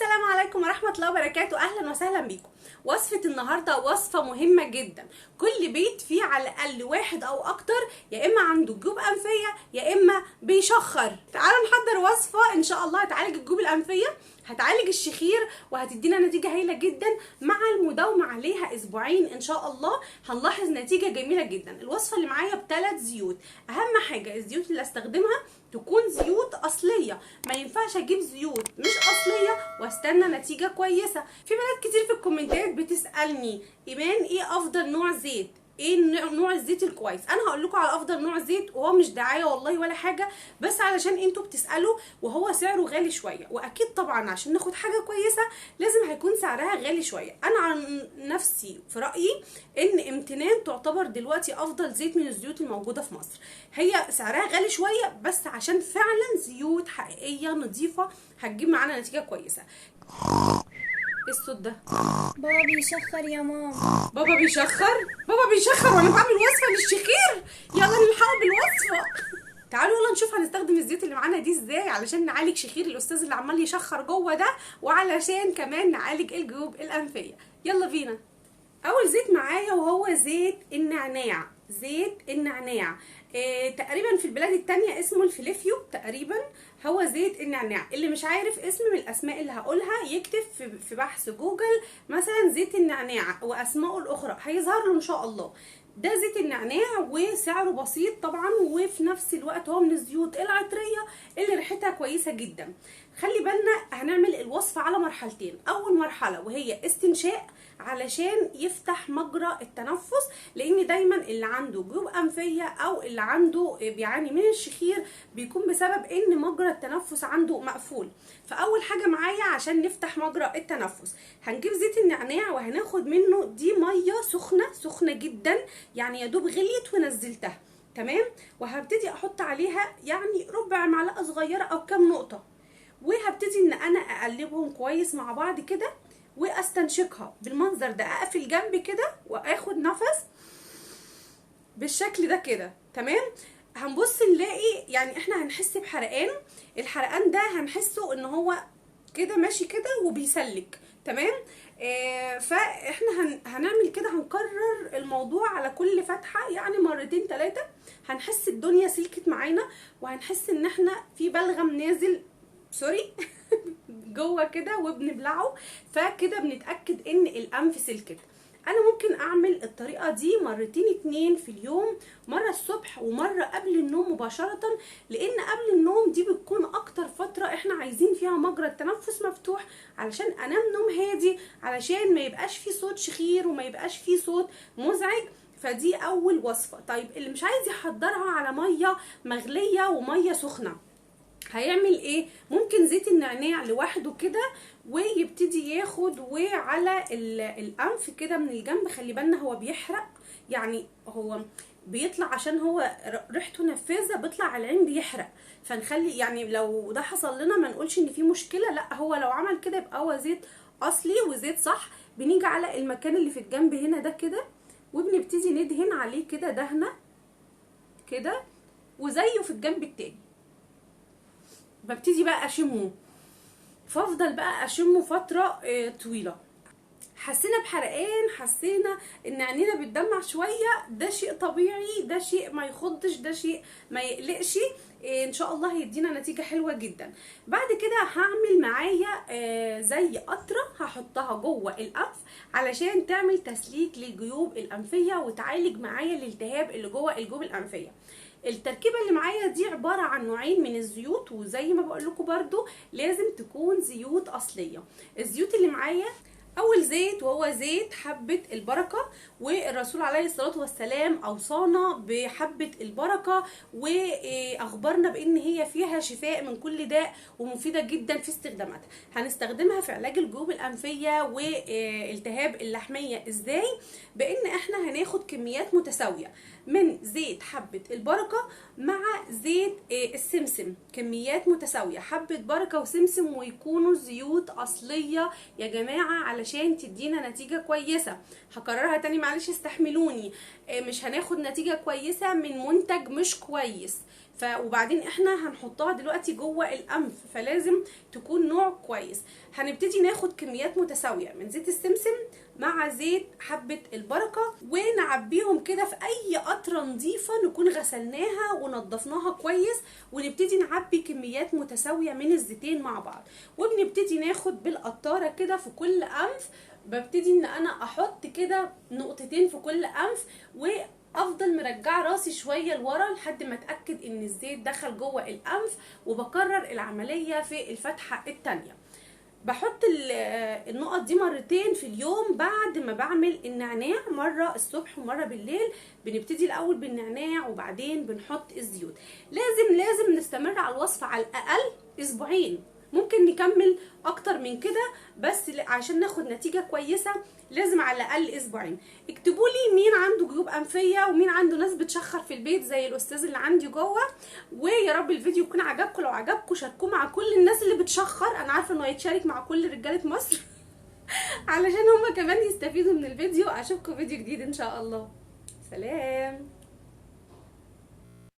السلام عليكم ورحمة الله وبركاته. أهلا وسهلا بيكم. وصفة النهاردة وصفة مهمة جدا. كل بيت فيه على الأقل واحد أو أكتر يا إما عنده جيوب أنفية يا إما بيشخر. تعالوا نحضر وصفة إن شاء الله هتعالج الجيوب الأنفية، هتعالج الشخير، وهتدينا نتيجة هايلة جدا. مع المداومة عليها أسبوعين إن شاء الله هنلاحظ نتيجة جميلة جدا. الوصفة اللي معايا ب3 زيوت. أهم حاجة الزيوت اللي استخدمها تكون زيوت اصليه، ما ينفعش اجيب زيوت مش اصليه واستنى نتيجه كويسه. في بنات كتير في الكومنتات بتسالني ايمان ايه افضل نوع زيت، ايه نوع الزيت الكويس. انا هقول لكم على افضل نوع زيت، وهو مش دعايه والله ولا حاجه، بس علشان انتوا بتسالوا وهو سعره غالي شويه، واكيد طبعا عشان ناخد حاجه كويسه لازم هيكون سعرها غالي شويه. انا عن نفسي في رايي ان امتنان تعتبر دلوقتي افضل زيت من الزيوت الموجوده في مصر. هي سعرها غالي شويه بس عشان فعلا زيوت حقيقيه نظيفه هتجيب معانا نتيجه كويسه. ايه الصوت ده؟ بابا بيشخر يا ماما. بابا بيشخر؟ بابا بيشخر وانا بعمل وصفه للشخير؟ يلا نلحقه بالوصفه. تعالوا يلا نشوف هنستخدم الزيت اللي معانا دي ازاي علشان نعالج شخير الاستاذ اللي عمال يشخر جوه ده، وعلشان كمان نعالج الجيوب الانفيه. يلا بينا. اول زيت معايا وهو زيت النعناع. زيت النعناع تقريبا في البلاد التانية اسمه الفليفيو تقريبا. هو زيت النعناع. اللي مش عارف اسم من الاسماء اللي هقولها يكتب في بحث جوجل مثلا زيت النعناع واسمائه الاخرى هيظهر له ان شاء الله. ده زيت النعناع وسعره بسيط طبعا، وفي نفس الوقت هو من الزيوت العطريه اللي ريحتها كويسه جدا. خلي بالنا هنعمل الوصفه على مرحلتين. اول مرحله وهي استنشاق علشان يفتح مجرى التنفس، لان دايما اللي عنده جيوب انفيه او اللي عنده بيعاني من الشخير بيكون بسبب ان مجرى التنفس عنده مقفول. فاول حاجه معايا عشان نفتح مجرى التنفس هنجيب زيت النعناع وهناخد منه دي ميه سخنه سخنه جدا، يعني يا دوب غليت ونزلتها تمام، وهبتدي احط عليها يعني ربع معلقه صغيره او كام نقطه، وهبتدي ان انا اقلبهم كويس مع بعض كده واستنشقها بالمنظر ده. اقفل جنبي كده واخد نفس بالشكل ده كده تمام. هنبص نلاقي يعني احنا هنحس بحرقان. الحرقان ده هنحسه ان هو كده ماشي كده وبيسلك تمام. فاحنا هنعمل كده، هنكرر الموضوع على كل فتحه يعني مرتين 3. هنحس الدنيا سلكت معانا، وهنحس ان احنا في بلغم نازل سوري جوه كده وبنبلعه، فكده بنتاكد ان الانف سلكت. انا ممكن اعمل الطريقه دي مرتين 2 في اليوم، مره الصبح ومره قبل النوم مباشره، لان قبل النوم دي بتكون اكتر فتره احنا عايزين فيها مجرى التنفس مفتوح علشان انام نوم هادي، علشان ما يبقاش فيه صوت شخير وما يبقاش فيه صوت مزعج. فدي اول وصفه. طيب اللي مش عايز يحضرها على ميه مغليه وميه سخنه هيعمل ايه؟ ممكن زيت النعناع لوحده كده ويبتدي ياخد وعلى الانف كده من الجنب. خلي بالنا هو بيحرق، يعني هو بيطلع عشان هو ريحته نفاذه بيطلع على العين بيحرق. فنخلي يعني لو ده حصل لنا ما نقولش ان في مشكله، لا هو لو عمل كده يبقى هو زيت اصلي وزيت صح. بنيجي على المكان اللي في الجنب هنا ده كده وبنبتدي ندهن عليه كده دهنه كده، وزيه في الجنب التاني ببتدي بقى اشمه. فافضل بقى اشمه فتره طويله. حسينا بحرقان، حسينا ان عينينا بتدمع شويه، ده شيء طبيعي، ده شيء ما يخضش، ده شيء ما يقلقش. ان شاء الله هيدينا نتيجه حلوه جدا. بعد كده هعمل معايا زي قطره هحطها جوه الانف علشان تعمل تسليك للجيوب الانفيه وتعالج معايا الالتهاب اللي جوه الجيوب الانفيه. التركيبه اللي معايا دي عباره عن نوعين من الزيوت، وزي ما بقول لكم برده لازم تكون زيوت اصليه. الزيوت اللي معايا اول زيت وهو زيت حبة البركة، والرسول عليه الصلاة والسلام اوصانا بحبة البركة واخبرنا بان هي فيها شفاء من كل داء ومفيدة جدا في استخداماتها. هنستخدمها في علاج الجيوب الانفية والتهاب اللحمية. ازاي؟ بان احنا هناخد كميات متساوية من زيت حبة البركة مع زيت السمسم، كميات متساوية، حبة بركة وسمسم، ويكونوا زيوت اصلية يا جماعة علشان تدينا نتيجة كويسة. هكررها تاني معلش استحملوني. مش هناخد نتيجة كويسة من منتج مش كويس. وبعدين احنا هنحطها دلوقتي جوه الانف، فلازم تكون نوع كويس. هنبتدي ناخد كميات متساويه من زيت السمسم مع زيت حبه البركه، ونعبيهم كده في اي قطره نظيفه نكون غسلناها ونضفناها كويس، ونبتدي نعبي كميات متساويه من الزيتين مع بعض. وبنبتدي ناخد بالقطاره كده في كل انف، ببتدي ان انا احط كده نقطتين في كل انف، وافضل مرجعه راسي شويه لورا لحد ما اتاكد ان الزيت دخل جوه الانف، وبكرر العمليه في الفتحه الثانيه. بحط النقط دي مرتين في اليوم بعد ما بعمل النعناع، مره الصبح ومره بالليل. بنبتدي الاول بالنعناع وبعدين بنحط الزيوت. لازم نستمر على الوصفه على الاقل اسبوعين، ممكن نكمل اكتر من كده، بس عشان ناخد نتيجه كويسه لازم على الاقل اسبوعين. اكتبوا لي مين عنده جيوب انفيه ومين عنده ناس بتشخر في البيت زي الاستاذ اللي عندي جوه. ويا رب الفيديو يكون عجبكم، لو عجبكم شاركوه مع كل الناس اللي بتشخر، انا عارفه انه هيتشارك مع كل رجاله مصر علشان هما كمان يستفيدوا من الفيديو. اشوفكم فيديو جديد ان شاء الله. سلام.